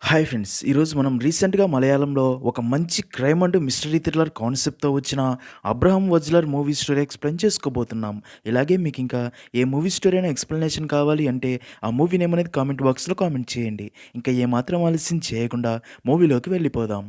Hi friends! ఈరోజు మనం రీసెంట్‌గా మలయాళంలో ఒక మంచి క్రైమ్ అండ్ మిస్టరీ థ్రిల్లర్ కాన్సెప్ట్‌తో వచ్చిన 'అబ్రహం వజ్లర్' మూవీ స్టోరీ ఎక్స్‌ప్లెయిన్ చేసుకోబోతున్నాం. ఇలాగే మీకింకా ఏ మూవీ స్టోరీ అయినా ఎక్స్‌ప్లనేషన్ కావాలి అంటే ఆ మూవీ నేమ్ అనేది కామెంట్ బాక్స్‌లో కామెంట్ చేయండి. ఇంకా ఏమాత్రం ఆలస్యం చేయకుండా మూవీలోకి వెళ్ళిపోదాం.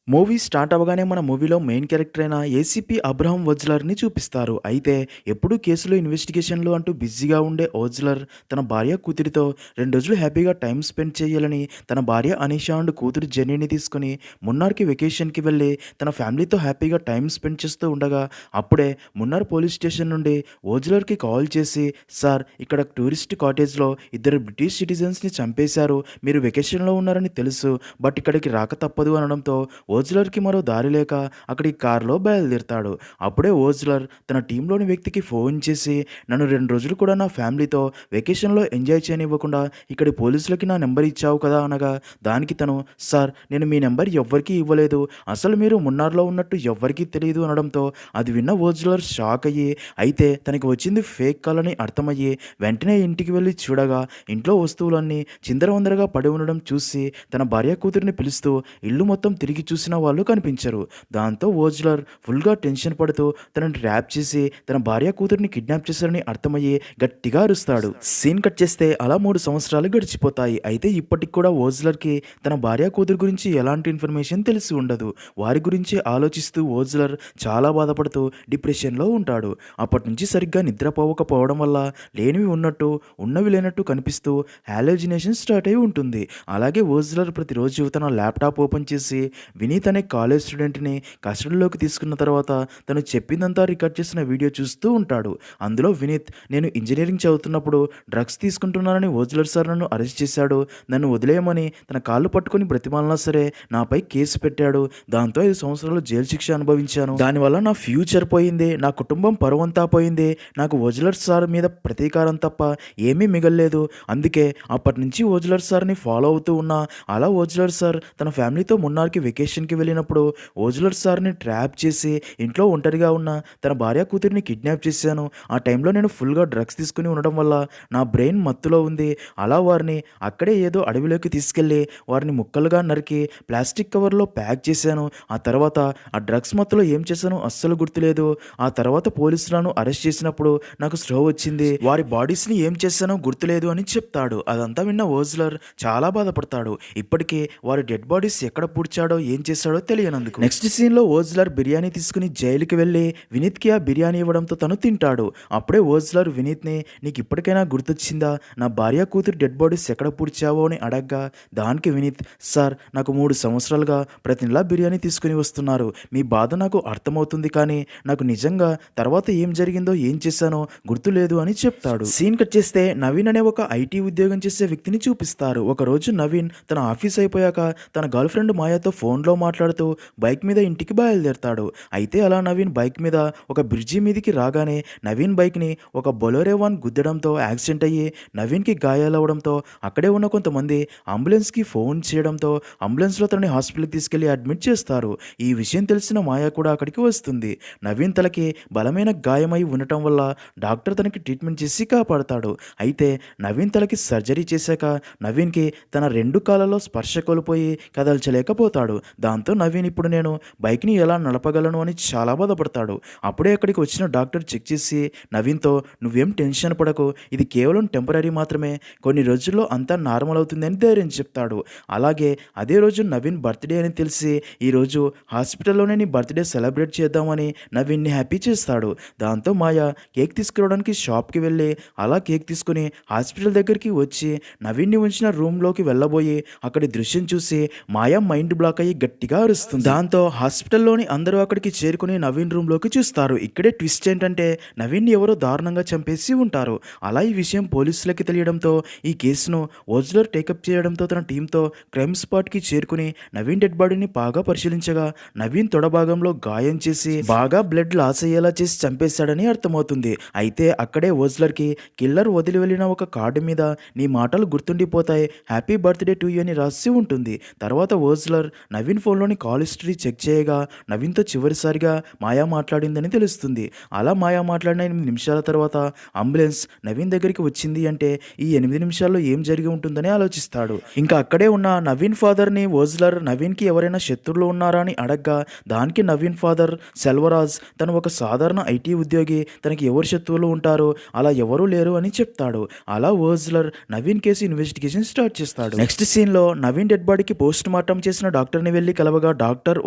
మూవీ స్టార్ట్ అవ్వగానే మన మూవీలో మెయిన్ క్యారెక్టర్ అయిన ఏసీపీ అబ్రహం వజ్లర్‌ని చూపిస్తారు. అయితే ఎప్పుడూ కేసులు, ఇన్వెస్టిగేషన్‌లు అంటూ బిజీగా ఉండే వజ్లర్ తన భార్య, కూతురితో 2 రోజులు హ్యాపీగా టైమ్ స్పెండ్ చేయాలని తన భార్య అనీషా అండ్ కూతురు జెన్నీని తీసుకొని మున్నార్‌కి వెకేషన్‌కి వెళ్ళి తన ఫ్యామిలీతో హ్యాపీగా టైమ్ స్పెండ్ చేస్తూ ఉండగా అప్పుడే మున్నార్ పోలీస్ స్టేషన్ నుండి వజ్లర్‌కి కాల్ చేసి, "సార్, ఇక్కడ టూరిస్ట్ కాటేజ్‌లో ఇద్దరు బ్రిటిష్ సిటిజన్స్‌ని చంపేశారు. మీరు వెకేషన్‌లో ఉన్నారని తెలుసు. బట్ ఇక్కడికి రాక తప్పదు" అనడంతో ఓజ్లర్‌కి మరో దారి లేక అక్కడికి కారులో బయలుదేరతాడు. అప్పుడే ఓజ్లర్ తన టీంలోని వ్యక్తికి ఫోన్ చేసి, "నన్ను 2 రోజులు కూడా నా ఫ్యామిలీతో వెకేషన్‌లో ఎంజాయ్ చేయనివ్వకుండా ఇక్కడి పోలీసులకి నా నెంబర్ ఇచ్చావు కదా" అనగా దానికి తను, "సార్, నేను మీ నెంబర్ ఎవ్వరికీ ఇవ్వలేదు. అసలు మీరు మున్నార్‌లో ఉన్నట్టు ఎవ్వరికీ తెలీదు" అనడంతో అది విన్న ఓజ్లర్ షాక్ అయ్యి, అయితే తనకి వచ్చింది ఫేక్ కాల్ అని అర్థమయ్యి వెంటనే ఇంటికి వెళ్ళి చూడగా ఇంట్లో వస్తువులన్నీ చిందరవందరగా పడి ఉండడం చూసి తన భార్య కూతురిని పిలుస్తూ ఇల్లు మొత్తం తిరిగి చూసిన వాళ్ళు కనిపించరు. దాంతో ఓజ్లర్ ఫుల్‌గా టెన్షన్ పడుతూ తనని ట్రాప్ చేసి తన భార్య కూతురిని కిడ్నాప్ చేశారని అర్థమయ్యి గట్టిగా అరుస్తాడు. సీన్ కట్ చేస్తే అలా 3 సంవత్సరాలు గడిచిపోతాయి. అయితే ఇప్పటికి కూడా ఓజ్లర్‌కి తన భార్య కూతురు గురించి ఎలాంటి ఇన్ఫర్మేషన్ తెలిసి ఉండదు. వారి గురించి ఆలోచిస్తూ ఓజ్లర్ చాలా బాధపడుతూ డిప్రెషన్‌లో ఉంటాడు. అప్పటినుంచి సరిగ్గా నిద్రపోవకపోవడం వల్ల లేనివి ఉన్నట్టు, ఉన్నవి లేనట్టు కనిపిస్తూ హాలోజినేషన్ స్టార్ట్ అయి ఉంటుంది. అలాగే ఓజ్లర్ ప్రతిరోజు తన ల్యాప్‌టాప్ ఓపెన్ చేసి వినీత్ అనే కాలేజ్ స్టూడెంట్‌ని కస్టడీలోకి తీసుకున్న తర్వాత తను చెప్పిందంతా రికార్డ్ చేసిన వీడియో చూస్తూ ఉంటాడు. అందులో వినీత్, "నేను ఇంజినీరింగ్ చదువుతున్నప్పుడు డ్రగ్స్ తీసుకుంటున్నానని ఓజ్లర్ సార్ నన్ను అరెస్ట్ చేశాడు. నన్ను వదిలేయమని తన కాళ్ళు పట్టుకొని బ్రతిమాలినా సరే నాపై కేసు పెట్టాడు. దాంతో 5 సంవత్సరాలు జైలు శిక్ష అనుభవించాను. దానివల్ల నా ఫ్యూచర్ పోయింది. నా కుటుంబం పరువంతా పోయింది. నాకు ఓజ్లర్ సార్ మీద ప్రతీకారం తప్ప ఏమీ మిగల్లేదు. అందుకే అప్పటినుంచి ఓజ్లర్ సార్‌ని ఫాలో అవుతూ ఉన్నా. అలా ఓజ్లర్ సార్ తన ఫ్యామిలీతో మున్నార్‌కి వెకేషన్‌కి వెళ్ళినప్పుడు ఓజ్లర్ సార్‌ని ట్రాప్ చేసి ఇంట్లో ఒంటరిగా ఉన్న తన భార్య కూతురిని కిడ్నాప్ చేశాను. ఆ టైంలో నేను ఫుల్‌గా డ్రగ్స్ తీసుకొని ఉండడం వల్ల నా బ్రెయిన్ మత్తులో ఉంది. అలా వారిని అక్కడే ఏదో అడవిలోకి తీసుకెళ్ళి వారిని ముక్కలుగా నరికి ప్లాస్టిక్ కవర్‌లో ప్యాక్ చేశాను. ఆ తర్వాత ఆ డ్రగ్స్ మత్తులో ఏం చేశానో అస్సలు గుర్తులేదు. ఆ తర్వాత పోలీసులను అరెస్ట్ చేసినప్పుడు నాకు స్పృహ వచ్చింది. వారి బాడీస్‌ని ఏం చేశానో గుర్తులేదు అని చెప్తాడు. అదంతా విన్న ఓజ్లర్ చాలా బాధపడతాడు. ఇప్పటికీ వారి డెడ్ బాడీస్ ఎక్కడ పూడ్చాడో, ఏం చేశాడో తెలియనందుకు. నెక్స్ట్ సీన్‌లో ఓజ్లర్ బిర్యానీ తీసుకుని జైలుకి వెళ్ళి వినీత్‌కి ఆ బిర్యానీ ఇవ్వడంతో తను తింటాడు. అప్పుడే ఓజ్లర్ వినీత్‌ని, "నీకు ఇప్పటికైనా గుర్తొచ్చిందా? నా భార్య కూతురు డెడ్ బాడీస్ ఎక్కడ పూడ్చావో" అని అడగ్గా దానికి వినీత్, "సార్, నాకు 3 సంవత్సరాలుగా ప్రతి నెలా బిర్యానీ తీసుకుని వస్తున్నారు. మీ బాధ నాకు అర్థమవుతుంది, కానీ నాకు నిజంగా తర్వాత ఏం జరిగిందో, ఏం చేశానో గుర్తులేదు" అని చెప్తాడు. సీన్ కట్ చేస్తే నవీన్ అనే ఒక ఐటీ ఉద్యోగం చేసే వ్యక్తిని చూపిస్తారు. ఒకరోజు నవీన్ తన ఆఫీస్ అయిపోయాక తన గర్ల్ ఫ్రెండ్ మాయాతో ఫోన్లో మాట్లాడుతూ బైక్ మీద ఇంటికి బయలుదేరతాడు. అయితే అలా నవీన్ బైక్ మీద ఒక బ్రిడ్జి మీదికి రాగానే నవీన్ బైక్ని ఒక బొలెరో వాన్ గుద్దడంతో యాక్సిడెంట్ అయ్యి నవీన్కి గాయాలవడంతో అక్కడే ఉన్న కొంతమంది అంబులెన్స్కి ఫోన్ చేయడంతో అంబులెన్స్లో తనని హాస్పిటల్కి తీసుకెళ్లి అడ్మిట్ చేస్తారు. ఈ విషయం తెలిసిన మాయా కూడా అక్కడికి వస్తుంది. నవీన్ తలకి బలమైన గాయమై ఉండటం వల్ల డాక్టర్ తనకి ట్రీట్మెంట్ చేసి కాపాడతాడు. అయితే నవీన్ తలకి సర్జరీ చేశాక నవీన్కి తన 2 కాళ్ళలో స్పర్శ కోల్పోయి కదల్చలేకపోతాడు. దాంతో నవీన్ ఇప్పుడు నేను బైక్‌ని ఎలా నడపగలను అని చాలా బాధపడతాడు. అప్పుడే అక్కడికి వచ్చిన డాక్టర్ చెక్ చేసి నవీన్తో, "నువ్వేం టెన్షన్ పడకు. ఇది కేవలం టెంపరరీ మాత్రమే. కొన్ని రోజుల్లో అంతా నార్మల్ అవుతుంది" అని ధైర్యం చెప్తాడు. అలాగే అదే రోజు నవీన్ బర్త్‌డే అని తెలిసి ఈరోజు హాస్పిటల్‌లోనే నీ బర్త్‌డే సెలబ్రేట్ చేద్దామని నవీన్‌ని హ్యాపీ చేస్తాడు. దాంతో మాయ కేక్ తీసుకురావడానికి షాప్‌కి వెళ్ళి అలా కేక్ తీసుకొని హాస్పిటల్ దగ్గరికి వచ్చి నవీన్‌ని ఉంచిన రూమ్‌లోకి వెళ్ళబోయి అక్కడి దృశ్యం చూసి మాయ మైండ్ బ్లాక్ అయ్యి గట్టిగా అరుస్తుంది. దాంతో హాస్పిటల్లోని అందరూ అక్కడికి చేరుకుని నవీన్ రూమ్‌లోకి చూస్తారు. ఇక్కడే ట్విస్ట్ ఏంటంటే నవీన్‌ని ఎవరో దారుణంగా చంపేసి ఉంటారు. అలా ఈ విషయం పోలీసులకి తెలియడంతో ఈ కేసును ఓజ్లర్ టేకప్ చేయడంతో తన టీంతో క్రైమ్ స్పాట్‌కి చేరుకుని నవీన్ డెడ్ బాడీని బాగా పరిశీలించగా నవీన్ తొడ భాగంలో గాయం చేసి బాగా బ్లడ్ లాస్ అయ్యేలా చేసి చంపేశాడని అర్థమవుతుంది. అయితే అక్కడే ఓజ్లర్‌కి కిల్లర్ వదిలి వెళ్ళిన ఒక కార్డు మీద, "నీ మాటలు గుర్తుండిపోతాయి, హ్యాపీ బర్త్‌డే టు యూ" అని రాసి ఉంటుంది. తర్వాత ఓజ్లర్ నవీన్ ఫోన్లోని కాల్ హిస్టరీ చెక్ చేయగా నవీన్తో చివరిసారిగా మాయా మాట్లాడిందని తెలుస్తుంది. అలా మాయా మాట్లాడిన 8 నిమిషాల తర్వాత అంబులెన్స్ నవీన్ దగ్గరికి వచ్చింది అంటే ఈ 8 నిమిషాల్లో ఏం జరిగి ఉంటుందని ఆలోచిస్తాడు. ఇంకా అక్కడే ఉన్న నవీన్ ఫాదర్ని ఓజ్లర్ నవీన్కి ఎవరైనా శత్రువులు ఉన్నారా అని అడగ్గా దానికి నవీన్ ఫాదర్ సెల్వరాజ్ తను ఒక సాధారణ ఐటీ ఉద్యోగి, తనకి ఎవరు శత్రువులు ఉంటారో అలా ఎవరూ లేరు అని చెప్తాడు. అలా Ozler Naveen case investigation start చేస్తాడు. నెక్స్ట్ సీన్లో నవీన్ డెడ్ బాడీకి పోస్ట్ మార్టం చేసిన డాక్టర్ని వెళ్ళి కలవగా డాక్టర్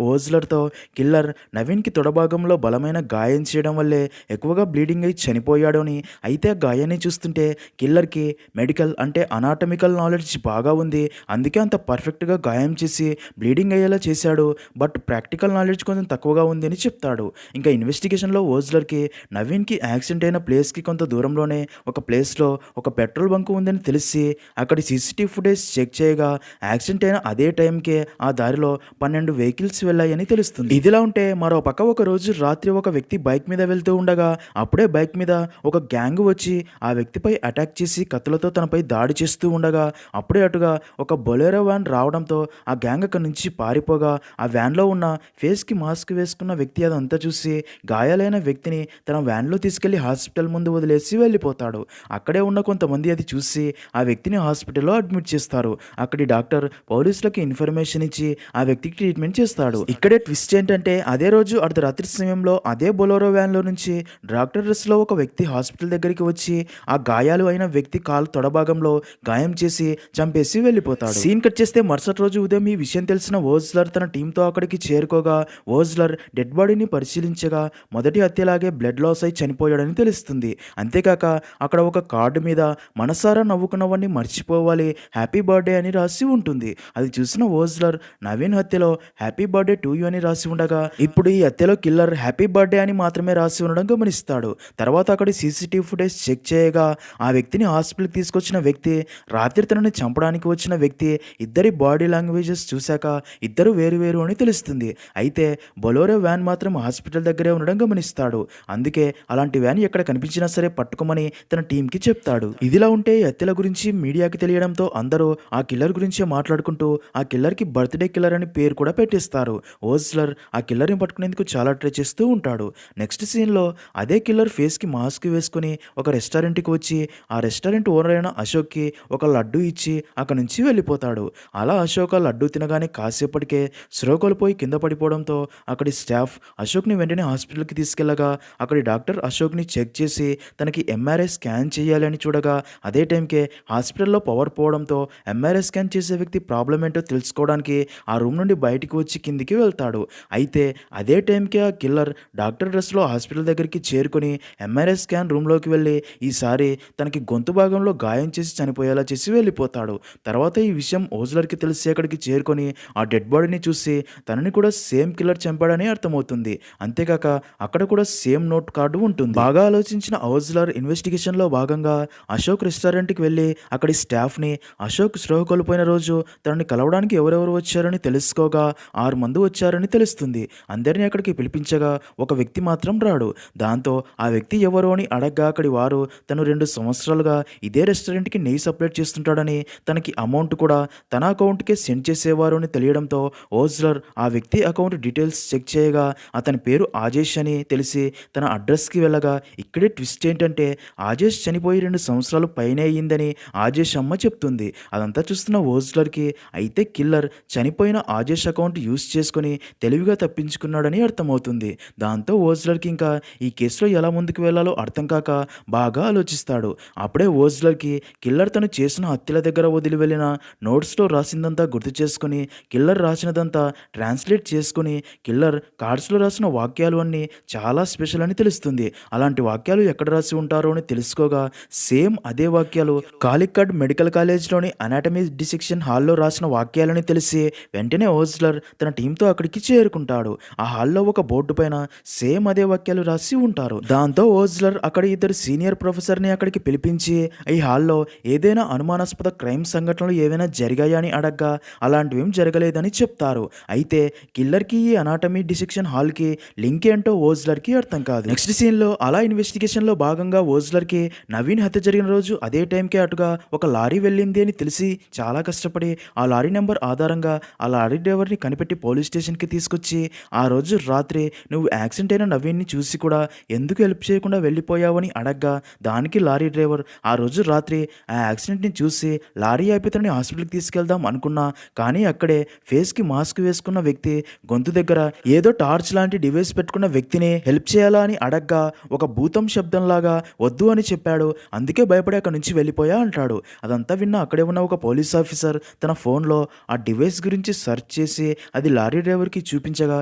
ఓజ్లర్తో కిల్లర్ నవీన్కి తొడభాగంలో బలమైన గాయం చేయడం వల్లే ఎక్కువగా బ్లీడింగ్ అయి చనిపోయాడు అని, అయితే ఆ గాయాన్ని చూస్తుంటే కిల్లర్కి మెడికల్ అంటే అనాటమికల్ నాలెడ్జ్ బాగా ఉంది, అందుకే అంత పర్ఫెక్ట్గా గాయం చేసి బ్లీడింగ్ అయ్యేలా చేశాడు, బట్ ప్రాక్టికల్ నాలెడ్జ్ కొంచెం తక్కువగా ఉంది అని చెప్తాడు. ఇంకా ఇన్వెస్టిగేషన్లో ఓజ్లర్కి నవీన్కి యాక్సిడెంట్ అయిన ప్లేస్కి కొంత దూరంలోనే ఒక ప్లేస్లో ఒక పెట్రోల్ బంక్ ఉందని తెలిసి అక్కడి సీసీటీవీ ఫుటేజ్ చెక్ చేయగా యాక్సిడెంట్ అయిన అదే టైంకే ఆ దారిలో 12 వెహికల్స్ వెళ్ళాయని తెలుస్తుంది. ఇదిలా ఉంటే మరో పక్క ఒక రోజు రాత్రి ఒక వ్యక్తి బైక్ మీద వెళ్తూ ఉండగా అప్పుడే బైక్ మీద ఒక గ్యాంగ్ వచ్చి ఆ వ్యక్తిపై అటాక్ చేసి కత్తులతో తనపై దాడి చేస్తూ ఉండగా అప్పుడే అటుగా ఒక బొలెరో వ్యాన్ రావడంతో ఆ గ్యాంగ్ అక్కడి నుంచి పారిపోగా ఆ వ్యాన్లో ఉన్న ఫేస్కి మాస్క్ వేసుకున్న వ్యక్తి అదంతా చూసి గాయాలైన వ్యక్తిని తన వ్యాన్లో తీసుకెళ్లి హాస్పిటల్ ముందు వదిలేసి వెళ్ళిపోతాడు. అక్కడే ఉన్న కొంతమంది అది చూసి ఆ వ్యక్తిని హాస్పిటల్లో అడ్మిట్ చేస్తారు. అక్కడి డాక్టర్ పోలీసులకు ఇన్ఫర్మేషన్ ఇచ్చి ఆ వ్యక్తికి ట్రీట్మెంట్ చేస్తాడు. ఇక్కడే ట్విస్ట్ ఏంటంటే అదే రోజు అర్ధరాత్రి సమయంలో అదే బొలెరో వ్యాన్లో నుంచి డాక్టర్ డ్రెస్లో ఒక వ్యక్తి హాస్పిటల్ దగ్గరికి వచ్చి ఆ గాయాలు అయిన వ్యక్తి కాలు తొడభాగంలో గాయం చేసి చంపేసి వెళ్ళిపోతాడు. సీన్ కట్ చేస్తే మరుసటి రోజు ఉదయం ఈ విషయం తెలిసిన ఓజ్లర్ తన టీంతో అక్కడికి చేరుకోగా ఓజ్లర్ డెడ్ బాడీని పరిశీలించగా మొదటి హత్యలాగే బ్లడ్ లాస్ అయి చనిపోయాడని తెలుస్తుంది. అంతేకాక అక్కడ ఒక కార్డు మీద మనసారా నవ్వుకున్నవన్నీ మర్చిపోవాలి, హ్యాపీ బర్త్డే అని రాసి ఉంటుంది. అది చూసిన ఓజ్లర్ నవీన్ హత్యలో హ్యాపీ బర్త్డే టు యూ అని రాసి ఉండగా ఇప్పుడు ఈ హత్యలో కిల్లర్ హ్యాపీ బర్త్డే అని మాత్రమే రాసి ఉండడం గమనిస్తాడు. తర్వాత అక్కడి సీసీటీవీ ఫుటేజ్ చెక్ చేయగా ఆ వ్యక్తిని హాస్పిటల్కి తీసుకొచ్చిన వ్యక్తి, రాత్రి తనని చంపడానికి వచ్చిన వ్యక్తి, ఇద్దరి బాడీ లాంగ్వేజెస్ చూశాక ఇద్దరు వేరు అని తెలుస్తుంది. అయితే బొలెరో వ్యాన్ మాత్రం హాస్పిటల్ దగ్గరే ఉండడం గమనిస్తాడు. అందుకే అలాంటి వ్యాన్ ఎక్కడ కనిపించినా సరే పట్టుకోమని తన టీంకి చెప్తాడు. ఇదిలా ఉంటే హత్యల గురించి మీడియాకి తెలియడంతో అందరూ ఆ కిల్లర్ గురించే మాట్లాడుకుంటూ ఆ కిల్లర్కి బర్త్డే కిల్లర్ అని పేరు కూడా పెట్టేస్తారు. ఓజ్లర్ ఆ కిల్లర్ని పట్టుకునేందుకు చాలా ట్రై చేస్తూ ఉంటాడు. నెక్స్ట్ సీన్లో అదే కిల్లర్ ఫేస్కి మాస్క్ వేసుకుని ఒక రెస్టారెంట్కి వచ్చి ఆ రెస్టారెంట్ ఓనర్ అయిన అశోక్కి ఒక లడ్డు ఇచ్చి అక్కడి నుంచి వెళ్ళిపోతాడు. అలా అశోక్ ఆ లడ్డు తినగానే కాసేపటికే స్పృహ కోల్పోయి కింద పడిపోవడంతో అక్కడి స్టాఫ్ అశోక్ని వెంటనే హాస్పిటల్కి తీసుకెళ్లగా అక్కడి డాక్టర్ అశోక్ని చెక్ చేసి తనకి ఎంఆర్ఐ స్కాన్ చేయాలి అని చూడగా అదే టైంకే హాస్పిటల్లో పవర్ పోవడంతో ఎంఆర్ఐ స్కాన్ చేసే వ్యక్తి ప్రాబ్లం ఏంటో తెలుసుకోవడానికి ఆ రూమ్ నుండి బయటికి వచ్చి కిందికి వెళ్తాడు. అయితే అదే టైంకే ఆ కిల్లర్ డాక్టర్ డ్రెస్లో హాస్పిటల్ దగ్గరికి చేరుకొని ఎంఆర్ఐ స్కాన్ రూమ్లోకి వెళ్ళి ఈసారి తనకి గొంతు భాగంలో గాయం చేసి చనిపోయేలా చేసి వెళ్ళిపోతాడు. తర్వాత ఈ విషయం ఓజ్లర్కి తెలిసి అక్కడికి చేరుకొని ఆ డెడ్ బాడీని చూసి తనని కూడా సేమ్ కిల్లర్ చంపాడని అర్థమవుతుంది. అంతేకాక అక్కడ కూడా సేమ్ నోట్ కార్డు ఉంటుంది. బాగా ఆలోచించిన ఓజ్లర్ ఇన్వెస్టిగేషన్లో భాగంగా అశోక్ రెస్టారెంట్కి వెళ్ళి అక్కడి స్టాఫ్ని అశోక్ స్పృహ కోల్పోయిన రోజు తనని కలవడానికి ఎవరెవరు వచ్చారని తెలుసుకోగా 6 మంది వచ్చారని తెలుస్తుంది. అందరినీ అక్కడికి పిలిపించగా ఒక వ్యక్తి మాత్రం రాడు. దాంతో ఆ వ్యక్తి ఎవరు అని అడగ్గా అక్కడి వారు తను 2 సంవత్సరాలుగా ఇదే రెస్టారెంట్కి నెయ్యి సప్లై చేస్తుంటాడని, తనకి అమౌంట్ కూడా తన అకౌంట్కే సెండ్ చేసేవారు అని తెలియడంతో ఓజ్లర్ ఆ వ్యక్తి అకౌంట్ డీటెయిల్స్ చెక్ చేయగా అతని పేరు ఆజేష్ అని తెలిసి తన అడ్రస్కి వెళ్ళగా ఇక్కడే ట్విస్ట్ ఏంటంటే ఆజేష్ చనిపోయి 2 సంవత్సరాలు పైనే అయ్యిందని ఆజేష్ అమ్మ చెప్తుంది. అదంతా చూస్తున్న ఓజ్లర్కి అయితే కిల్లర్ చనిపోయిన ఆజేష్ అకౌంట్ యూస్ చేసుకొని తెలివిగా తప్పించుకున్నాడని అర్థమవుతుంది. దాంతో ఓజ్లర్కి ఇంకా ఈ కేసులో ఎలా ముందుకు వెళ్లాలో అర్థం కాక బాగా ఆలోచిస్తాడు. అప్పుడే ఓజ్లర్కి కిల్లర్ తను చేసిన హత్యల దగ్గర వదిలి వెళ్ళిన నోట్స్లో రాసిందంతా గుర్తు చేసుకుని కిల్లర్ రాసినదంతా ట్రాన్స్లేట్ చేసుకుని కిల్లర్ కార్డ్స్లో రాసిన వాక్యాలు అన్నీ చాలా స్పెషల్ అని తెలుస్తుంది. అలాంటి వాక్యాలు ఎక్కడ రాసి ఉంటారో అని తెలుసుకోగా సేమ్ అదే వాక్యాలు కాలికట్ మెడికల్ కాలేజ్లోని అనాటమీ డిసెక్షన్ హాల్లో రాసిన వాక్యాలని తెలిసి వెంటనే ఓజ్లర్ తన టీంతో అక్కడికి చేరుకుంటాడు. ఆ హాల్లో ఒక బోర్డు పైన సేమ్ అదే వాక్యాలు రాసి ఉంటారు. దాంతో ఓజ్లర్ అక్కడ ఇద్దరు సీనియర్ ప్రొఫెసర్ని అక్కడికి పిలిపించి ఈ హాల్లో ఏదైనా అనుమానాస్పద క్రైమ్ సంఘటనలు ఏవైనా జరిగాయా అని అడగ్గా అలాంటివేం జరగలేదని చెప్తారు. అయితే కిల్లర్కి ఈ అనాటమీ డిసెక్షన్ హాల్కి లింక్ ఏంటో ఓజ్లర్కి అర్థం కాదు. నెక్స్ట్ సీన్లో అలా ఇన్వెస్టిగేషన్లో భాగంగా ఓజ్లర్కి నవీన్ హత్య జరిగిన రోజు అదే టైంకే అటుగా ఒక లారీ వెళ్ళింది అని తెలిసి చాలా కష్టపడి ఆ లారీ నెంబర్ ఆధారంగా ఆ లారీ డ్రైవర్ని కనిపెట్టి పోలీస్ స్టేషన్కి తీసుకొచ్చి ఆ రోజు రాత్రి నువ్వు యాక్సిడెంట్ అయిన నవీన్ని చూసి కూడా ఎందుకు హెల్ప్ చేయకుండా వెళ్ళిపోయావని అడగ్గా దానికి లారీ డ్రైవర్ ఆ రోజు రాత్రి ఆ యాక్సిడెంట్ని చూసి లారీ ఆపితని హాస్పిటల్కి తీసుకెళ్దాం అనుకున్నా, కానీ అక్కడే ఫేస్కి మాస్క్ వేసుకున్న వ్యక్తి గొంతు దగ్గర ఏదో టార్చ్ లాంటి డివైస్ పెట్టుకున్న వ్యక్తిని హెల్ప్ చేయాలా అని అడగ్గా ఒక భూతం శబ్దంలాగా వద్దు అని చెప్పాడు. అందుకే భయపడి అక్కడి నుంచి వెళ్ళిపోయా అంటాడు. అదంతా విన్న అక్కడే ఉన్న ఒక పోలీస్ ఆఫీసర్ తన ఫోన్లో ఆ డివైస్ గురించి సెర్చ్ చేసి అది లారీ డ్రైవర్కి చూపించగా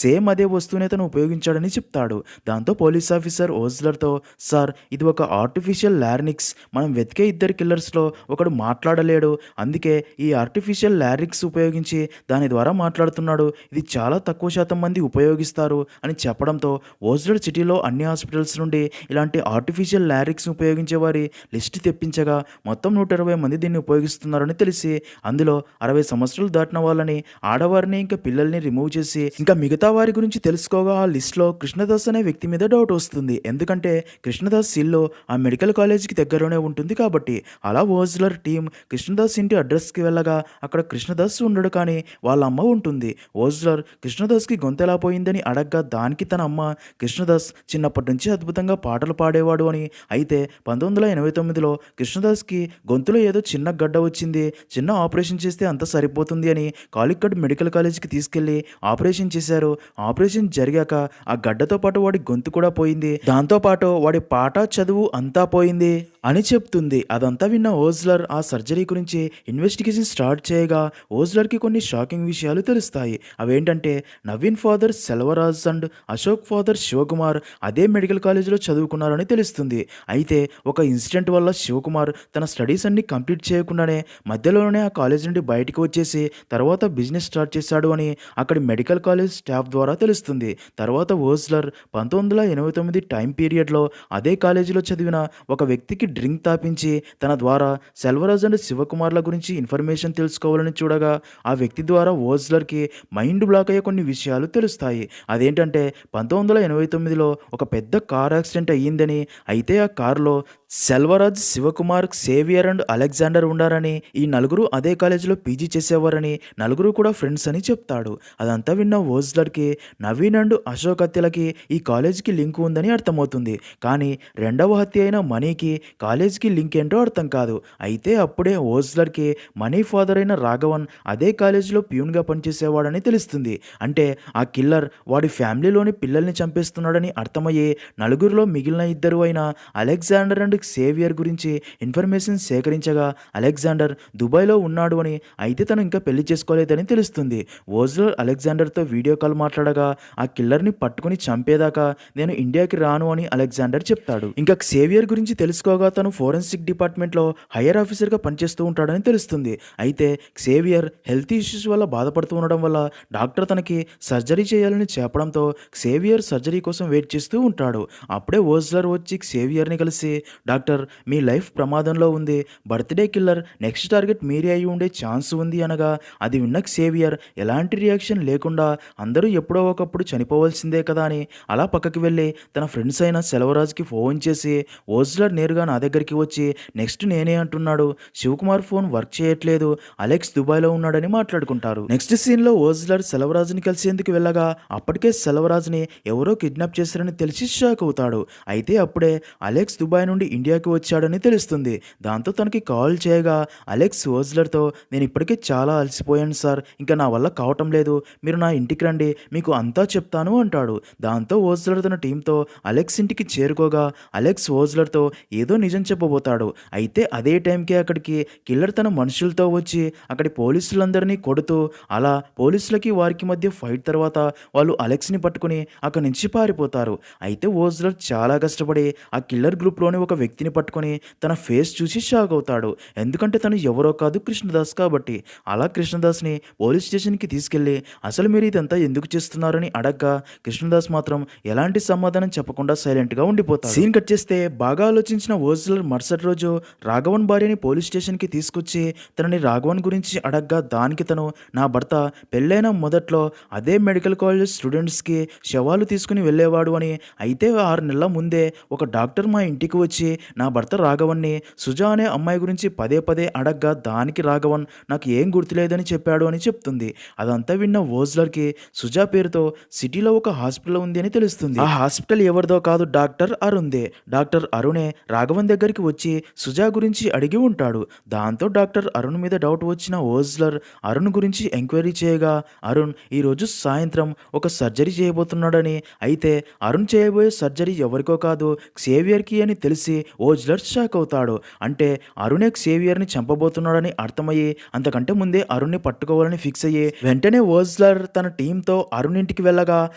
సేమ్ అదే వస్తువునే తను ఉపయోగించాడని చెప్తాడు. దాంతో పోలీస్ ఆఫీసర్ ఓజ్లర్తో, సార్ ఇది ఒక ఆర్టిఫిషియల్ లారినిక్స్, మనం వెతికే ఇద్దరు కిల్లర్స్లో ఒకడు మాట్లాడలేడు, అందుకే ఈ ఆర్టిఫిషియల్ లారిక్స్ ఉపయోగించి దాని ద్వారా మాట్లాడుతున్నాడు, ఇది చాలా తక్కువ శాతం మంది ఉపయోగిస్తారు అని చెప్పడంతో ఓజ్లర్ సిటీలో అన్ని హాస్పిటల్స్ నుండి ఇలాంటి ఆర్టిఫిషియల్ లారిక్స్ ఉపయోగించే వారి లిస్ట్ తెప్పించగా మొత్తం 120 మంది దీన్ని ఉపయోగిస్తున్నారని తెలిసి అందులో 60 సంవత్సరాలు దాటిన వాళ్ళని, ఆడవారిని ఇంకా పిల్లల్ని రిమూవ్ చేసి ఇంకా మిగతా వారి గురించి తెలుసుకోగా ఆ లిస్ట్లో కృష్ణదాస్ అనే వ్యక్తి మీద డౌట్ వస్తుంది. ఎందుకంటే కృష్ణదాస్ ఇల్లు ఆ మెడికల్ కాలేజీకి దగ్గరలోనే ఉంటుంది కాబట్టి. అలా ఓజ్లర్ టీం కృష్ణదాస్ ఇంటి అడ్రస్కి వెళ్ళగా అక్కడ కృష్ణదాస్ ఉండడు, కానీ వాళ్ళ అమ్మ ఉంటుంది. ఓజ్లర్ కృష్ణదాస్కి గొంతెలా పోయిందని అడగ్గా దానికి తన అమ్మ, కృష్ణదాస్ చిన్నప్పటి నుంచి అద్భుతంగా పాటలు పాడేవాడు అని, అయితే 1989లో కృష్ణదాస్కి గొంతులో ఏదో చిన్న గడ్డ వచ్చింది, చిన్న ఆపరేషన్ చేస్తే అంత సరిపోతుంది అని కాలికట్ మెడికల్ కాలేజీకి తీసుకెళ్లి ఆపరేషన్ చేశారు. ఆపరేషన్ జరిగాక ఆ గడ్డతో పాటు వాడి గొంతు కూడా పోయింది, దాంతోపాటు వాడి పాట చదువు అంతా పోయింది అని చెప్తుంది. అదంతా విన్న ఓజ్లర్ ఆ సర్జరీ గురించి ఇన్వెస్టిగేషన్ స్టార్ట్ చేయగా ఓజ్లర్కి కొన్ని షాకింగ్ విషయాలు తెలుస్తాయి. అవేంటంటే Naveen father Selvaraj and Ashok father Shivakumar అదే మెడికల్ కాలేజీలో చదువుకున్నారని తెలుస్తుంది. అయితే ఒక ఇన్సిడెంట్ వల్ల శివకుమార్ తన స్టడీస్ అన్ని కంప్లీట్ చేయకుండానే మధ్యలోనే ఆ కాలేజ్ నుండి బయటికి వచ్చేసి తర్వాత బిజినెస్ స్టార్ట్ చేశాడు అని అక్కడి మెడికల్ కాలేజ్ స్టాఫ్ ద్వారా తెలుస్తుంది. తర్వాత ఓజ్లర్ 1989 టైం పీరియడ్లో అదే కాలేజీలో చదివిన ఒక వ్యక్తికి డ్రింక్ తాపించి తన ద్వారా సెల్వరాజ్ అండ్ శివకుమార్ల గురించి ఇన్ఫర్మేషన్ తెలుసుకోవాలని చూడగా ఆ వ్యక్తి ద్వారా ఓజ్లర్కి మైండ్ బ్లాక్ అయ్యే కొన్ని విషయాలు తెలుస్తాయి. అదేంటంటే 1989లో ఒక పెద్ద కార్ యాక్సిడెంట్ అయ్యిందని, అయితే ఆ కారులో Selvaraj, Sivakumar, Xavier and Alexander ఉండారని, ఈ నలుగురు అదే కాలేజీలో పీజీ చేసేవారని, నలుగురు కూడా ఫ్రెండ్స్ అని చెప్తాడు. అదంతా విన్న ఓజ్లర్కి నవీన్ అండ్ అశోక్ హత్యలకి ఈ కాలేజీకి లింక్ ఉందని అర్థమవుతుంది. కానీ రెండవ హత్య అయిన మనీకి కాలేజీకి లింక్ ఏంటో అర్థం కాదు. అయితే అప్పుడే ఓజ్లర్కి మనీ ఫాదర్ అయిన రాఘవన్ అదే కాలేజీలో ప్యూన్గా పనిచేసేవాడని తెలుస్తుంది. అంటే ఆ కిల్లర్ వాడి ఫ్యామిలీలోని పిల్లల్ని చంపేస్తున్నాడని అర్థమయ్యే నలుగురిలో మిగిలిన ఇద్దరు అయిన అలెగ్జాండర్ అండ్ సేవియర్ గురించి ఇన్ఫర్మేషన్ సేకరించగా అలెగ్జాండర్ దుబాయ్లో ఉన్నాడు అని, అయితే తను ఇంకా పెళ్లి చేసుకోలేదని తెలుస్తుంది. ఓజ్లర్ అలెగ్జాండర్తో వీడియో కాల్ మాట్లాడగా ఆ కిల్లర్ని పట్టుకుని చంపేదాకా నేను ఇండియాకి రాను అని అలెగ్జాండర్ చెప్తాడు. ఇంకా సేవియర్ గురించి తెలుసుకోగా తను ఫోరెన్సిక్ డిపార్ట్మెంట్లో హైయర్ ఆఫీసర్గా పనిచేస్తూ ఉంటాడని తెలుస్తుంది. అయితే సేవియర్ హెల్త్ ఇష్యూస్ వల్ల బాధపడుతూ ఉండడం వల్ల డాక్టర్ తనకి సర్జరీ చేయాలని చెప్పడంతో సేవియర్ సర్జరీ కోసం వెయిట్ చేస్తూ ఉంటాడు. అప్పుడే ఓజ్లర్ వచ్చి సేవియర్ని కలిసి, డాక్టర్ మీ లైఫ్ ప్రమాదంలో ఉంది, బర్త్డే కిల్లర్ నెక్స్ట్ టార్గెట్ మీరే అయి ఉండే ఛాన్స్ ఉంది అనగా అది విన్న సేవియర్ ఎలాంటి రియాక్షన్ లేకుండా అందరూ ఎప్పుడో ఒకప్పుడు చనిపోవాల్సిందే కదా అని అలా పక్కకి వెళ్ళి తన ఫ్రెండ్స్ అయిన సెల్వరాజ్కి ఫోన్ చేసి, ఓజ్లర్ నేరుగా నా దగ్గరికి వచ్చి నెక్స్ట్ నేనే అంటున్నాడు, శివకుమార్ ఫోన్ వర్క్ చేయట్లేదు, అలెక్స్ దుబాయ్లో ఉన్నాడని మాట్లాడుకుంటారు. నెక్స్ట్ సీన్లో ఓజ్లర్ సెల్వరాజ్ని కలిసేందుకు వెళ్ళగా అప్పటికే సెల్వరాజ్ని ఎవరో కిడ్నాప్ చేశారని తెలిసి షాక్ అవుతాడు. అయితే అప్పుడే అలెక్స్ దుబాయ్ నుండి ఇండియాకి వచ్చాడని తెలుస్తుంది. దాంతో తనకి కాల్ చేయగా అలెక్స్ ఓజ్లర్తో, నేను ఇప్పటికే చాలా అలసిపోయాను సార్, ఇంకా నా వల్ల కావటం లేదు, మీరు నా ఇంటికి రండి, మీకు అంతా చెప్తాను అంటాడు. దాంతో ఓజ్లర్ తన టీంతో అలెక్స్ ఇంటికి చేరుకోగా అలెక్స్ ఓజ్లర్తో ఏదో నిజం చెప్పబోతాడు. అయితే అదే టైంకి అక్కడికి కిల్లర్ తన మనుషులతో వచ్చి అక్కడి పోలీసులందరినీ కొడుతూ, అలా పోలీసులకి వారికి మధ్య ఫైట్ తర్వాత వాళ్ళు అలెక్స్ని పట్టుకుని అక్కడి నుంచి పారిపోతారు. అయితే ఓజ్లర్ చాలా కష్టపడి ఆ కిల్లర్ గ్రూప్లోని ఒక వ్యక్తిని పట్టుకొని తన ఫేస్ చూసి షాక్ అవుతాడు. ఎందుకంటే తను ఎవరో కాదు, కృష్ణదాస్ కాబట్టి. అలా కృష్ణదాస్ని పోలీస్ స్టేషన్కి తీసుకెళ్ళి అసలు మీరు ఇదంతా ఎందుకు చేస్తున్నారని అడగ్గా కృష్ణదాస్ మాత్రం ఎలాంటి సమాధానం చెప్పకుండా సైలెంట్గా ఉండిపోతాడు. సీన్ కట్ చేస్తే బాగా ఆలోచించిన ఓజ్లర్ మరుసటి రోజు రాఘవన్ భార్యని పోలీస్ స్టేషన్కి తీసుకొచ్చి తనని రాఘవన్ గురించి అడగ్గా దానికి తను, నా భర్త పెళ్ళైన మొదట్లో అదే మెడికల్ కాలేజ్ స్టూడెంట్స్కి శవాలు తీసుకుని వెళ్ళేవాడు అని, అయితే 6 నెలల ముందే ఒక డాక్టర్ మా ఇంటికి వచ్చి నా భర్త రాఘవన్ని సుజా అనే అమ్మాయి గురించి పదే పదే అడగ్గా దానికి రాఘవన్ నాకు ఏం గుర్తులేదని చెప్పాడు అని చెప్తాడు. చెప్తుంది. అదంతా విన్న ఓజ్లర్‌కి సుజా పేరుతో సిటీలో ఒక హాస్పిటల్ ఉంది అని తెలుస్తుంది. ఆ హాస్పిటల్ ఎవరిదో కాదు, డాక్టర్ అరుణ్‌దే. డాక్టర్ అరుణే రాఘవన్ దగ్గరికి వచ్చి సుజా గురించి అడిగి ఉంటాడు. దాంతో డాక్టర్ అరుణ్ మీద డౌట్ వచ్చిన ఓజ్లర్ అరుణ్ గురించి ఎంక్వైరీ చేయగా అరుణ్ ఈరోజు సాయంత్రం ఒక సర్జరీ చేయబోతున్నాడని, అయితే అరుణ్ చేయబోయే సర్జరీ ఎవరికో కాదు క్సేవియర్‌కి అని తెలిసి ఓజ్లర్ షాక్ అవుతాడు. అంటే అరుణే క్సేవియర్‌ని చంపబోతున్నాడని అర్థమయ్యి అంతకంటే ముందే అరుణ్‌ని పట్టుకోవాలని ఫిక్స్ అయ్యి వెంటనే ఓజ్లర్ తన టీంతో అరుణ్ ఇంటికి వెళ్ళగా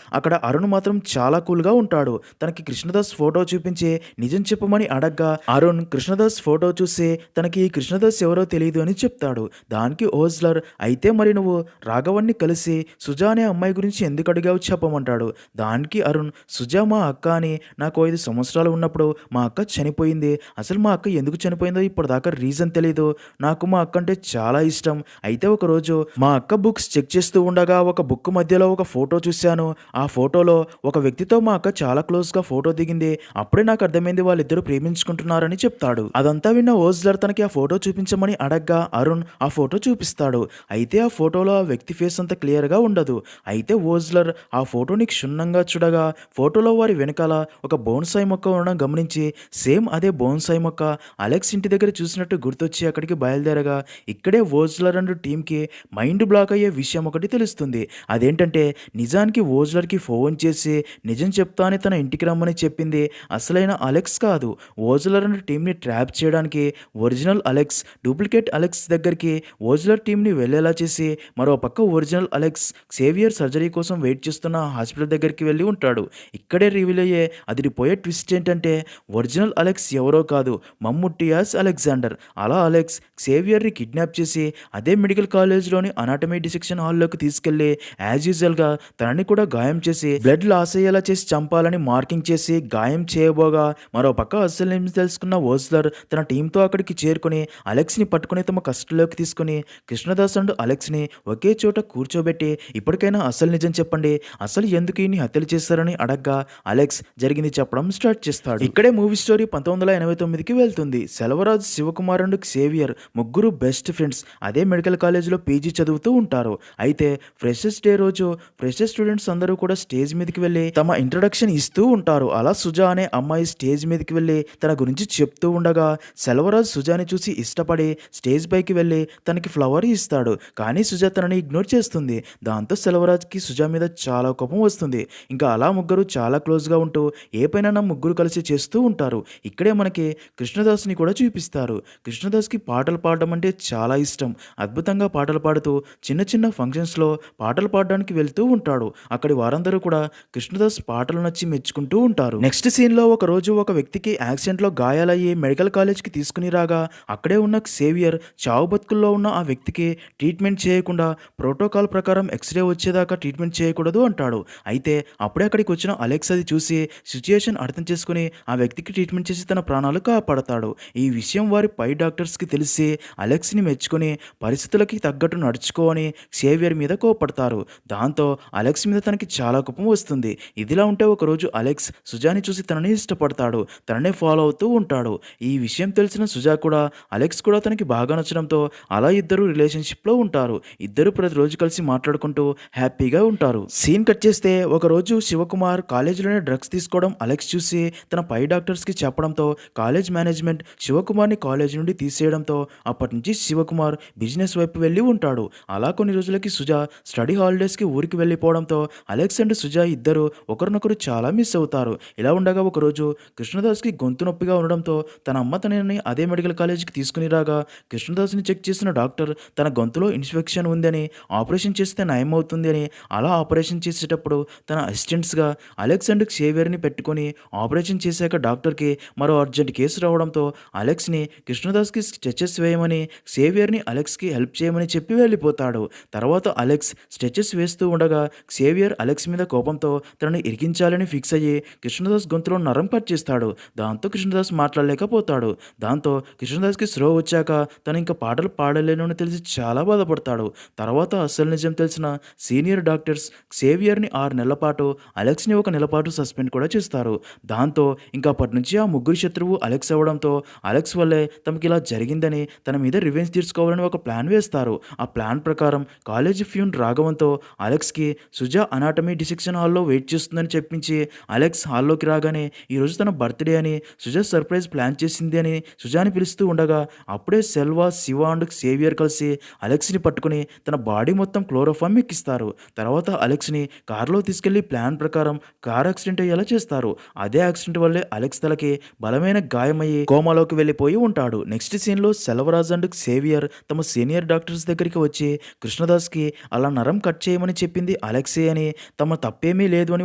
అక్కడ అరుణ్ మాత్రం చాలా కూల్‌గా ఉంటాడు. తనకి కృష్ణదాస్ ఫోటో చూపించి నిజం చెప్పమని అడగ్గా అరుణ్ కృష్ణదాస్ ఫోటో చూసి తనకి ఈ కృష్ణదాస్ ఎవరో తెలియదు అని చెప్తాడు. దానికి ఓజ్లర్ అయితే మరి నువ్వు రాఘవన్ని కలిసి సుజా అనే అమ్మాయి గురించి ఎందుకు అడిగావు చెప్పమంటాడు. దానికి అరుణ్ సుజా మా అక్క అని, నాకు 5 సంవత్సరాలు ఉన్నప్పుడు మా అక్క చనిపోయింది. అసలు మా అక్క ఎందుకు చనిపోయిందో ఇప్పటిదాకా రీజన్ తెలీదు. నాకు మా అక్క అంటే చాలా ఇష్టం. అయితే ఒకరోజు మా అక్క బుక్స్ చెక్ చేస్తూ ఉండగా ఒక బుక్ మధ్యలో ఒక ఫోటో చూశాను. ఆ ఫోటోలో ఒక వ్యక్తితో మా అక్క చాలా క్లోజ్గా ఫోటో దిగింది. అప్పుడే నాకు అర్థమైంది వాళ్ళిద్దరూ ప్రేమించుకుంటున్నారని చెప్తాడు. అదంతా విన్న ఓజ్లర్ తనకి ఆ ఫోటో చూపించమని అడగ్గా అరుణ్ ఆ ఫోటో చూపిస్తాడు. అయితే ఆ ఫోటోలో ఆ వ్యక్తి ఫేస్ అంత క్లియర్గా ఉండదు. అయితే ఓజ్లర్ ఆ ఫోటోని క్షుణ్ణంగా చూడగా ఫోటోలో వారి వెనకాల ఒక బోన్సాయి మొక్క ఉండడం గమనించి సేమ్ అదే బోన్సాయి మొక్క అలెక్స్ ఇంటి దగ్గర చూసినట్టు గుర్తొచ్చి అక్కడికి బయలుదేరగా ఇక్కడే ఓజ్లర్ అండ్ టీంకి మైండ్ బ్లాక్ అయ్యే విషయం ఒకటి తెలుస్తుంది. అదేంటంటే నిజానికి ఓజ్లర్కి ఫోన్ చేసి నిజం చెప్తా అని తన ఇంటికి రమ్మని చెప్పింది అసలైన అలెక్స్ కాదు. ఓజ్లర్ అండ్ టీంని ట్రాప్ చేయడానికి ఒరిజినల్ అలెక్స్ డూప్లికేట్ అలెక్స్ దగ్గరికి ఓజ్లర్ టీంని వెళ్ళేలా చేసి మరో పక్క ఒరిజినల్ అలెక్స్ క్సేవియర్ సర్జరీ కోసం వెయిట్ చేస్తున్న హాస్పిటల్ దగ్గరికి వెళ్ళి ఉంటాడు. ఇక్కడే రివీల్ అయ్యే అదిరిపోయే ట్విస్ట్ ఏంటంటే ఒరిజినల్ అలెక్స్ ఎవరో కాదు, మమ్ముట్టియాస్ అలెగ్జాండర్. అలా అలెక్స్ క్సేవియర్ని కిడ్నాప్ చేసి అదే మెడికల్ కాలేజ్లోని అనాటమీ డిసెక్షన్ హాల్లోకి తీసుకెళ్లి యాజ్ యూజువల్గా తనని కూడా గాయం చేసి బ్లడ్ లాస్ అయ్యేలా చేసి చంపాలని మార్కింగ్ చేసి గాయం చేయబోగా మరో పక్క అసలు నిజం తెలుసుకున్న ఓజ్లర్ తన టీంతో అక్కడికి చేరుకుని అలెక్స్ని పట్టుకుని తమ కస్టడీలోకి తీసుకుని కృష్ణదాస్ అండ్ అలెక్స్ని ఒకే చోట కూర్చోబెట్టి ఇప్పటికైనా అసలు నిజం చెప్పండి, అసలు ఎందుకు ఈయన్ని హత్యలు చేశారని అడగ్గా అలెక్స్ జరిగింది చెప్పడం స్టార్ట్ చేస్తాడు. ఇక్కడే మూవీ స్టోరీ 1989కి వెళ్తుంది. సెల్వరాజ్, శివకుమార్ అండ్ క్సేవియర్ ముగ్గురు బెస్ట్ ఫ్రెండ్స్ అదే మెడికల్ కాలేజ్లో పీజీ చదువుతూ ఉంటారు. అయితే ఫ్రెషర్స్ డే రోజు ఫ్రెషర్ స్టూడెంట్స్ అందరూ కూడా స్టేజ్ మీదకి వెళ్ళి తమ ఇంట్రడక్షన్ ఇస్తూ ఉంటారు. అలా సుజా అనే అమ్మాయి స్టేజ్ మీదకి వెళ్ళి తన గురించి చెప్తూ ఉండగా సెల్వరాజ్ సుజాని చూసి ఇష్టపడి స్టేజ్ పైకి వెళ్ళి తనకి ఫ్లవర్ ఇస్తాడు. కానీ సుజా తనని ఇగ్నోర్ చేస్తుంది. దాంతో సెల్వరాజ్కి సుజా మీద చాలా కోపం వస్తుంది. ఇంకా అలా ముగ్గురు చాలా క్లోజ్గా ఉంటూ ఏ పైన ముగ్గురు కలిసి చేస్తూ ఉంటారు. ఇక్కడే మనకి కృష్ణదాస్ని కూడా చూపిస్తారు. కృష్ణదాస్కి పాటలు పాడడం అంటే చాలా ఇష్టం. అద్భుతంగా పాటలు పాడుతూ చిన్న చిన్న ఫంక్షన్స్లో పాటలు పాడడానికి వెళ్తూ ఉంటాడు. అక్కడి వారందరూ కూడా కృష్ణదాస్ పాటలు నచ్చి మెచ్చుకుంటూ ఉంటారు. నెక్స్ట్ సీన్లో ఒక రోజు ఒక వ్యక్తికి యాక్సిడెంట్లో గాయాలయ్యి మెడికల్ కాలేజ్కి తీసుకుని రాగా అక్కడే ఉన్న క్సేవియర్ చావు బతుకుల్లో ఉన్న ఆ వ్యక్తికి ట్రీట్మెంట్ చేయకుండా ప్రోటోకాల్ ప్రకారం ఎక్స్రే వచ్చేదాకా ట్రీట్మెంట్ చేయకూడదు అంటాడు. అయితే అప్పుడే అక్కడికి వచ్చిన అలెక్స్ అది చూసి సిచ్యుయేషన్ అర్థం చేసుకుని ఆ వ్యక్తికి ట్రీట్మెంట్ చేసి తన ప్రాణాలు కాపాడతాడు. ఈ విషయం వారి పై డాక్టర్స్కి తెలిసి అలెక్స్ని మెచ్చుకొని పరిస్థితులకి తగ్గట్టు నడుచుకోని క్సేవియర్ మీద కోపడతారు. దాంతో అలెక్స్ మీద తనకి చాలా కోపం వస్తుంది. ఇదిలా ఉంటే ఒకరోజు అలెక్స్ సుజాని చూసి తనని ఇష్టపడతాడు. తననే ఫాలో అవుతూ ఉంటాడు. ఈ విషయం తెలిసిన సుజా కూడా అలెక్స్ కూడా తనకి బాగా నచ్చడంతో అలా ఇద్దరు రిలేషన్షిప్లో ఉంటారు. ఇద్దరు ప్రతిరోజు కలిసి మాట్లాడుకుంటూ హ్యాపీగా ఉంటారు. సీన్ కట్ చేస్తే ఒకరోజు శివకుమార్ కాలేజీలోనే డ్రగ్స్ తీసుకోవడం అలెక్స్ చూసి తన పై డాక్టర్స్కి చెప్పడంతో కాలేజ్ మేనేజ్మెంట్ శివకుమార్ని కాలేజ్ నుండి తీసేయడంతో అప్పటి నుంచి శివకుమార్ బిజినెస్ వైపు వెళ్ళి ఉంటాడు. అలా కొన్ని రోజులకి సుజా స్టడీ హాలిడేస్కి ఊరికి వెళ్ళిపోవడంతో అలెక్స్ అండ్ సుజా ఇద్దరు ఒకరినొకరు చాలా మిస్ అవుతారు. ఇలా ఉండగా ఒకరోజు కృష్ణదాస్కి గొంతు నొప్పిగా ఉండడంతో తన అమ్మ తనని అదే మెడికల్ కాలేజీకి తీసుకుని రాగా కృష్ణదాస్ని చెక్ చేసిన డాక్టర్ తన గొంతులో ఇన్ఫెక్షన్ ఉందని ఆపరేషన్ చేస్తే నయం అవుతుంది అని, అలా ఆపరేషన్ చేసేటప్పుడు తన అసిస్టెంట్స్గా అలెక్స్ అండ్ క్సేవియర్ని పెట్టుకొని ఆపరేషన్ చేశాక డాక్టర్కి మరో అర్జెంట్ కేసు రావడంతో అలెక్స్ని కృష్ణదాస్కి స్టెచెస్ వేయమని క్సేవియర్ని అలెక్స్కి హెల్ప్ చేయమని చెప్పి వెళ్ళిపోతాడు. తర్వాత అలెక్స్ స్టెచెస్ వేస్తూ ఉండగా క్సేవియర్ అలెక్స్ మీద కోపంతో తనని ఇరికించాలని ఫిక్స్ అయ్యి కృష్ణదాస్ గొంతులో నరం కట్ చేస్తాడు. దాంతో కృష్ణదాస్ మాట్లాడలేకపోతాడు. దాంతో కృష్ణదాస్కి స్లో వచ్చాక తను ఇంకా పాటలు పాడలేను అని తెలిసి చాలా బాధపడతాడు. తర్వాత అసలు నిజం తెలిసిన సీనియర్ డాక్టర్స్ క్సేవియర్ని 6 నెలల పాటు అలెక్స్ని 1 నెల పాటు సస్పెండ్ కూడా చేస్తారు. దాంతో ఇంకా అప్పటి నుంచి ఆ ముగ్గురు శత్రువు అలెక్స్ అవ్వడంతో అలెక్స్ వల్లే తమకి ఇలా జరిగిందని తన మీద రివెంజ్ తీర్చుకోవాలని ఒక ప్లాన్ వేస్తారు. ఆ ప్లాన్ ప్రకారం ప్రకారం కాలేజీ ఫ్యూన్ రాఘవంతో అలెక్స్కి సుజా అనాటమీ డిసెక్షన్ హాల్లో వెయిట్ చేస్తుందని చెప్పించి అలెక్స్ హాల్లోకి రాగానే ఈరోజు తన బర్త్డే అని సుజా సర్ప్రైజ్ ప్లాన్ చేసింది అని సుజాని పిలుస్తూ ఉండగా అప్పుడే సెల్వా శివ అండ్ సేవియర్ కలిసి అలెక్స్ని పట్టుకుని తన బాడీ మొత్తం క్లోరోఫామ్ ఎక్కిస్తారు. తర్వాత అలెక్స్ని కారులో తీసుకెళ్లి ప్లాన్ ప్రకారం కార్ యాక్సిడెంట్ అయ్యేలా చేస్తారు. అదే యాక్సిడెంట్ వల్లే అలెక్స్ తలకి బలమైన గాయమయ్యి కోమాలోకి వెళ్ళిపోయి ఉంటాడు. నెక్స్ట్ సీన్లో సెల్వరాజ్ అండ్ సేవియర్ తమ సీనియర్ డాక్టర్స్ దగ్గరికి వచ్చి కృష్ణదాస్కి అలా నరం కట్ చేయమని చెప్పింది అలెక్సే అని, తమ తప్పేమీ లేదు అని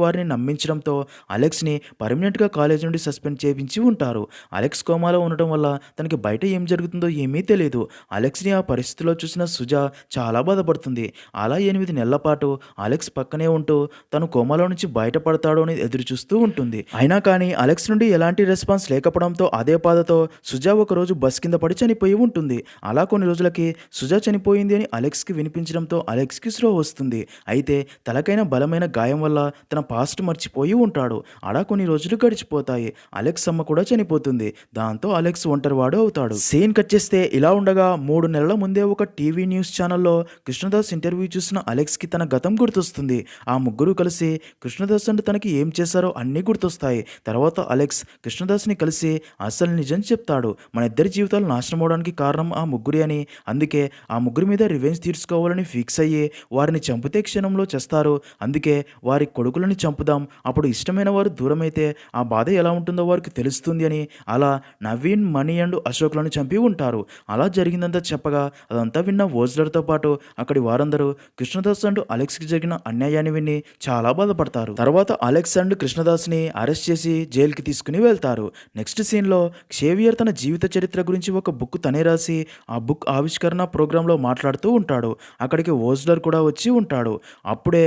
వారిని నమ్మించడంతో అలెక్స్ని పర్మనెంట్గా కాలేజ్ నుండి సస్పెండ్ చేయించి ఉంటారు. అలెక్స్ కోమాలో ఉండటం వల్ల తనకి బయట ఏం జరుగుతుందో ఏమీ తెలియదు. అలెక్స్ని ఆ పరిస్థితిలో చూసిన సుజా చాలా బాధపడుతుంది. అలా 8 నెలల పాటు అలెక్స్ పక్కనే ఉంటూ తను కోమాలో నుంచి బయటపడతాడో అని ఎదురు చూస్తూ ఉంటుంది. అయినా కానీ అలెక్స్ నుండి ఎలాంటి రెస్పాన్స్ లేకపోవడంతో అదే బాధతో సుజా ఒకరోజు బస్ కింద పడి చనిపోయి ఉంటుంది. అలా కొన్ని రోజులకి సుజా చనిపోయింది అని అలెక్స్కి వినిపించడంతో అలెక్స్కి స్లో వస్తుంది. అయితే తలకైన బలమైన గాయం వల్ల తన పాస్ట్ మర్చిపోయి ఉంటాడు. అలా కొన్ని రోజులు గడిచిపోతాయి. అలెక్స్ అమ్మ కూడా చనిపోతుంది. దాంతో అలెక్స్ ఒంటరివాడు అవుతాడు. సీన్ కట్ చేస్తే ఇలా ఉండగా 3 నెలల ముందే ఒక టీవీ న్యూస్ ఛానల్లో కృష్ణదాస్ ఇంటర్వ్యూ చూసిన అలెక్స్కి తన గతం గుర్తొస్తుంది. ఆ ముగ్గురు కలిసి కృష్ణదాస్ అంటే తనకి ఏం చేశారో అన్నీ గుర్తొస్తాయి. తర్వాత అలెక్స్ కృష్ణదాస్ని కలిసి అసలు నిజం చెప్తాడు. మన ఇద్దరి జీవితాలు నాశనం అవడానికి కారణం ఆ ముగ్గురి అని, అందుకే ఆ ముగ్గురి మీద రివెంజ్ తీర్చుకోవాలని ఫిక్స్ అయ్యి వారిని చంపితే క్షణంలో చేస్తారు. అందుకే వారి కొడుకులని చంపుదాం, అప్పుడు ఇష్టమైన వారు దూరమైతే ఆ బాధ ఎలా ఉంటుందో వారికి తెలుస్తుంది అని అలా నవీన్, మణి అండ్ అశోక్లను చంపి ఉంటారు. అలా జరిగిందంతా చెప్పగా అదంతా విన్న ఓజ్లర్తో పాటు అక్కడి వారందరూ కృష్ణదాస్ అండ్ అలెక్స్కి జరిగిన అన్యాయాన్ని విని చాలా బాధపడతారు. తర్వాత అలెక్స్ అండ్ కృష్ణదాస్ని అరెస్ట్ చేసి జైలుకి తీసుకుని వెళ్తారు. నెక్స్ట్ సీన్లో షేవియర్ తన జీవిత చరిత్ర గురించి ఒక బుక్ తనే రాసి ఆ బుక్ ఆవిష్కరణ ప్రోగ్రాంలో మాట్లాడుతూ ఉంటాడు. అక్కడికి ఓజ్లర్ కూడా వచ్చి ఉంటాడు. అప్పుడే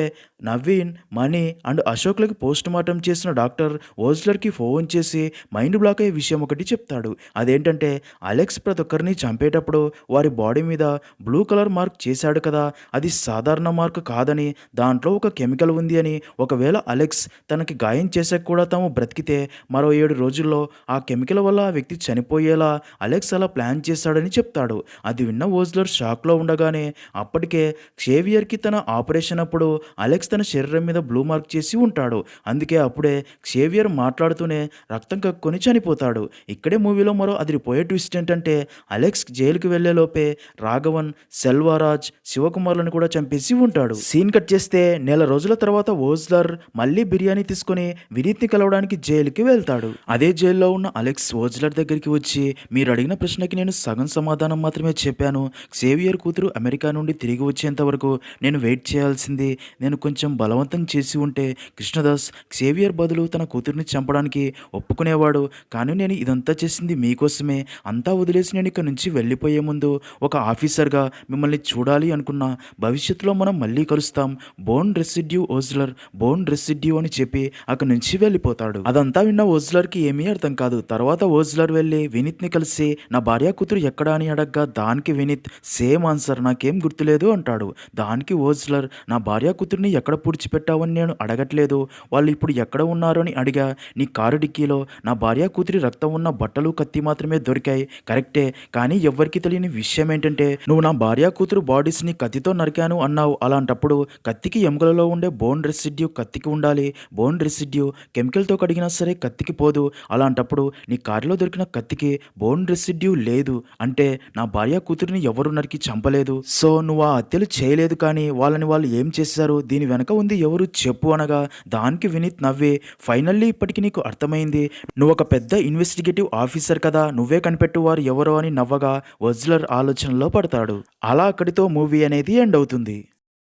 నవీన్, మణి అండ్ అశోక్లకి పోస్ట్ మార్టం చేసిన డాక్టర్ ఓజ్లర్కి ఫోన్ చేసి మైండ్ బ్లాక్ అయ్యే విషయం ఒకటి చెప్తాడు. అదేంటంటే అలెక్స్ ప్రతి ఒక్కరిని చంపేటప్పుడు వారి బాడీ మీద బ్లూ కలర్ మార్క్ చేశాడు కదా, అది సాధారణ మార్క్ కాదని, దాంట్లో ఒక కెమికల్ ఉంది అని, ఒకవేళ అలెక్స్ తనకి గాయం చేసాక కూడా తాము బ్రతికితే మరో 7 రోజుల్లో ఆ కెమికల్ వల్ల ఆ వ్యక్తి చనిపోయేలా అలెక్స్ అలా ప్లాన్ చేశాడని చెప్తాడు. అది విన్న ఓజ్లర్ షాక్లో ఉండగానే అప్పటికే షేవియర్కి తన ఆపరేషన్ అప్పుడు అలెక్స్ తన శరీరం మీద బ్లూ మార్క్ చేసి ఉంటాడు. అందుకే అప్పుడే షేవియర్ మాట్లాడుతూనే రక్తం కక్కుని చనిపోతాడు. ఇక్కడే మూవీలో మరో అదిరిపోయే ట్విస్ట్ ఏంటంటే అలెక్స్ జైలుకి వెళ్లే లోపే రాఘవన్, సెల్వరాజ్, శివకుమార్లను కూడా చంపేసి ఉంటాడు. సీన్ కట్ చేస్తే నెల రోజుల తర్వాత ఓజ్లర్ మళ్ళీ బిర్యానీ తీసుకుని వినీత్ని కలవడానికి జైలుకి వెళ్తాడు. అదే జైల్లో ఉన్న అలెక్స్ ఓజ్లర్ దగ్గరికి వచ్చి, మీరు అడిగిన ప్రశ్నకి నేను సగం సమాధానం మాత్రమే చెప్పాను. సేవియర్ కూతురు అమెరికా నుండి తిరిగి వచ్చేంత వరకు నేను వెయిట్ చేయాల్సింది. నేను కొంచెం బలవంతం చేసి ఉంటే కృష్ణదాస్ సేవియర్ బదులు తన కూతురిని చంపడానికి ఒప్పుకునేవాడు. కానీ నేను ఇదంతా చేసింది మీకోసమే. అంతా వదిలేసి నేను ఇక్కడ నుంచి వెళ్ళిపోయే ముందు ఒక ఆఫీసర్గా మిమ్మల్ని చూడాలి అనుకున్నా. భవిష్యత్తులో మనం మళ్ళీ కలుస్తాం. Bone residue Ozler, bone residue అని చెప్పి అక్కడి నుంచి వెళ్ళిపోతాడు. అదంతా విన్న ఓజ్లర్కి ఏమీ అర్థం కాదు. తర్వాత ఓజ్లర్ వెళ్ళి వినీత్ని కలిసి నా భార్య కూతురు ఎక్కడా అని అడగ్గా దానికి వినీత్ సేమ్ ఆన్సర్, నాకేం గుర్తులేదు అంటాడు. దానికి ఓజ్లర్, నా భార్య కూతురిని ఎక్కడ పూడ్చిపెట్టావని నేను అడగట్లేదు, వాళ్ళు ఇప్పుడు ఎక్కడ ఉన్నారు అని అడిగా. నీ కారు డిక్కీలో నా భార్య కూతురి రక్తం ఉన్న బట్టలు, కత్తి మాత్రమే దొరికాయి. కరెక్టే, కానీ ఎవ్వరికి తెలియని విషయం ఏంటంటే నువ్వు నా భార్య కూతురు బాడీస్ని కత్తితో నరికాను అన్నావు. అలాంటప్పుడు కత్తికి ఎముకలలో ఉండే బోన్ రెసిడ్యూ కత్తికి ఉండాలి. బోన్ రెసిడ్యూ కెమికల్తో కడిగినా సరే కత్తికి పోదు. అలాంటప్పుడు నీ కారులో దొరికిన కత్తికి బోన్ రెసిడ్యూ లేదు అంటే నా భార్య కూతురిని ఎవరు నరికి చంపలేదు. సో నువ్వు ఆ హత్యలు చేయలేదు. కానీ వాళ్ళని వాళ్ళు ఏం చేశారు, దీని వెనక ఉంది ఎవరు చెప్పు అనగా దానికి వినీత్ నవ్వి, ఫైనల్లీ ఇప్పటికి నీకు అర్థమైంది. నువ్వు ఒక పెద్ద ఇన్వెస్టిగేటివ్ ఆఫీసర్ కదా, నువ్వే కనిపెట్టు వారు ఎవరో అని నవ్వగా ఓజ్లర్ ఆలోచనలో పడతాడు. అలా అక్కడితో మూవీ అనేది ఎండ్ అవుతుంది.